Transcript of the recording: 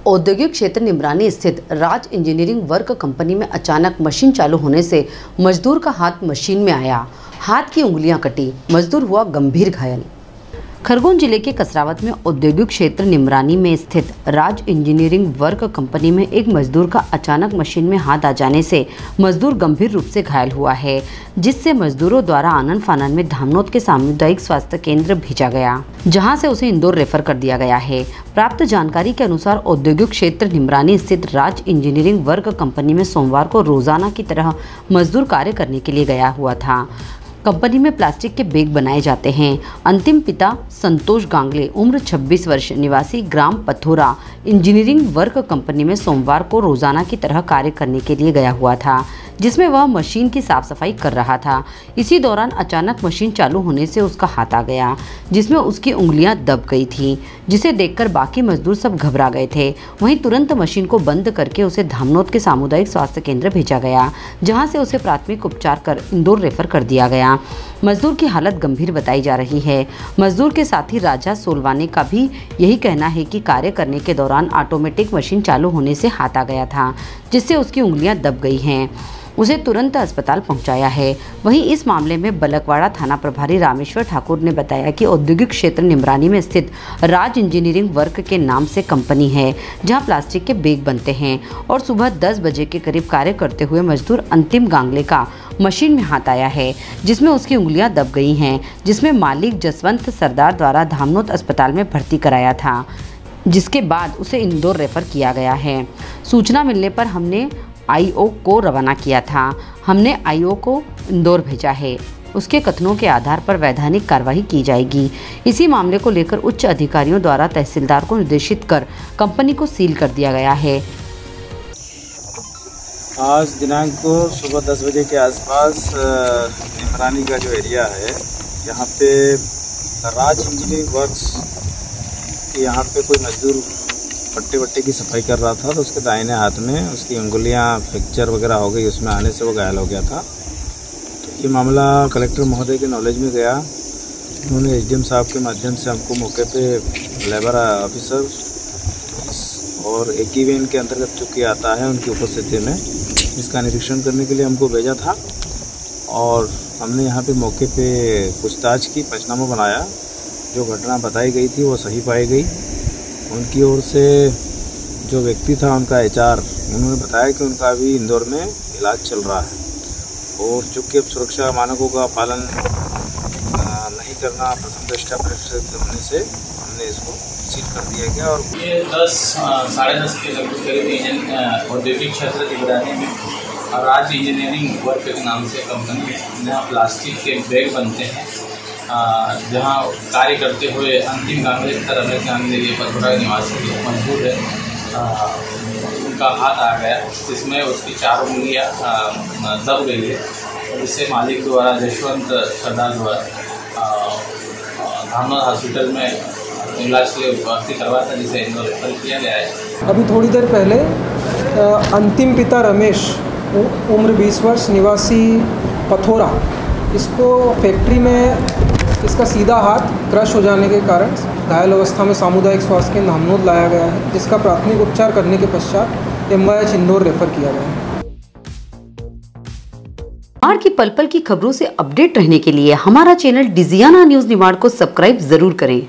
औद्योगिक क्षेत्र निमरानी स्थित राज इंजीनियरिंग वर्क कंपनी में अचानक मशीन चालू होने से मजदूर का हाथ मशीन में आया। हाथ की उंगलियां कटी, मजदूर हुआ गंभीर घायल। खरगोन जिले के कसरावत में औद्योगिक क्षेत्र निमरानी में स्थित राज इंजीनियरिंग वर्क कंपनी में एक मजदूर का अचानक मशीन में हाथ आ जाने से मजदूर गंभीर रूप से घायल हुआ है, जिससे मजदूरों द्वारा आनन फानन में धामनोद के सामुदायिक स्वास्थ्य केंद्र भेजा गया, जहां से उसे इंदौर रेफर कर दिया गया है। प्राप्त जानकारी के अनुसार औद्योगिक क्षेत्र निमरानी स्थित राज इंजीनियरिंग वर्क कंपनी में सोमवार को रोजाना की तरह मजदूर कार्य करने के लिए गया हुआ था। कंपनी में प्लास्टिक के बैग बनाए जाते हैं। अंतिम पिता संतोष गांगले, उम्र 26 वर्ष, निवासी ग्राम पथोरा, इंजीनियरिंग वर्क कंपनी में सोमवार को रोजाना की तरह कार्य करने के लिए गया हुआ था, जिसमें वह मशीन की साफ सफाई कर रहा था। इसी दौरान अचानक मशीन चालू होने से उसका हाथ आ गया, जिसमें उसकी उंगलियां दब गई थी, जिसे देखकर बाकी मजदूर सब घबरा गए थे। वहीं तुरंत मशीन को बंद करके उसे धामनोद के सामुदायिक स्वास्थ्य केंद्र भेजा गया, जहां से उसे प्राथमिक उपचार कर इंदौर रेफर कर दिया गया। मजदूर की हालत गंभीर बताई जा रही है। मजदूर के साथी राजा सोलवाने का भी यही कहना है कि कार्य करने के दौरान ऑटोमेटिक मशीन चालू होने से हाथ आ गया था, जिससे उसकी उंगलियां दब गई हैं। उसे तुरंत अस्पताल पहुंचाया है। वहीं इस मामले में बलकवाड़ा थाना प्रभारी रामेश्वर ठाकुर ने बताया कि औद्योगिक क्षेत्र निमरानी में स्थित राज इंजीनियरिंग वर्क के नाम से कंपनी है, जहां प्लास्टिक के बैग बनते हैं, और सुबह 10 बजे के करीब कार्य करते हुए मजदूर अंतिम गांगले का मशीन में हाथ आया है, जिसमें उसकी उंगलियां दब गई हैं, जिसमें मालिक जसवंत सरदार द्वारा धामनोद अस्पताल में भर्ती कराया था, जिसके बाद उसे इंदौर रेफर किया गया है। सूचना मिलने पर हमने आईओ को रवाना किया था। हमने आईओ को इंदौर भेजा है। उसके कथनों के आधार पर वैधानिक कार्रवाई की जाएगी। इसी मामले को लेकर उच्च अधिकारियों द्वारा तहसीलदार को निर्देशित कर कंपनी को सील कर दिया गया है। आज दिनांक को सुबह 10 बजे के आसपास निमरानी का जो एरिया है, यहाँ पे राज इंजीनियरिंग वर्क्स, यहाँ पे कोई मजदूर पट्टे वट्टे की सफाई कर रहा था, तो उसके दाहिने हाथ में उसकी उंगलियां फ्रैक्चर वगैरह हो गई। उसमें आने से वो घायल हो गया था। तो ये मामला कलेक्टर महोदय के नॉलेज में गया। उन्होंने एसडीएम साहब के माध्यम से हमको मौके पे लेबर ऑफिसर और एकीवेन के अंतर्गत चूँकि आता है, उनकी उपस्थिति में इसका निरीक्षण करने के लिए हमको भेजा था, और हमने यहाँ पे मौके पे पूछताछ की, पंचनामा बनाया। जो घटना बताई गई थी वो सही पाई गई। उनकी ओर से जो व्यक्ति था, उनका एचआर, उन्होंने बताया कि उनका अभी इंदौर में इलाज चल रहा है, और चूँकि अब सुरक्षा मानकों का पालन नहीं करना प्रथम दृष्टया होने से हमने इसको सील कर दिया गया। और ये 10-10:30 के लगभग करीब औद्योगिक क्षेत्र निगरानी में राज इंजीनियरिंग वर्क के नाम से कंपनी है, जहाँ प्लास्टिक के बैग बनते हैं, जहाँ कार्य करते हुए अंतिम गांगले रमेश गांगले, ये पथोरा निवासी मजदूर है, उनका हाथ आ गया, जिसमें उसकी 4 उंगलियाँ दब गई है, और इससे मालिक द्वारा जसवंत सरदार द्वारा धामनोद हॉस्पिटल में इलाज के लिए भर्ती करवाया था, जिसे इंदौर रेफर किया गया है। अभी थोड़ी देर पहले अंतिम पिता रमेश, उम्र 20 वर्ष, निवासी पथोरा, इसको फैक्ट्री में इसका सीधा हाथ क्रश हो जाने के कारण घायल अवस्था में सामुदायिक स्वास्थ्य केंद्र धामनोद लाया गया है, जिसका प्राथमिक उपचार करने के पश्चात एमवाईएच इंदौर रेफर किया गया है। निमाड़ की पल पल की खबरों से अपडेट रहने के लिए हमारा चैनल डिजियाना न्यूज निमाड़ को सब्सक्राइब जरूर करें।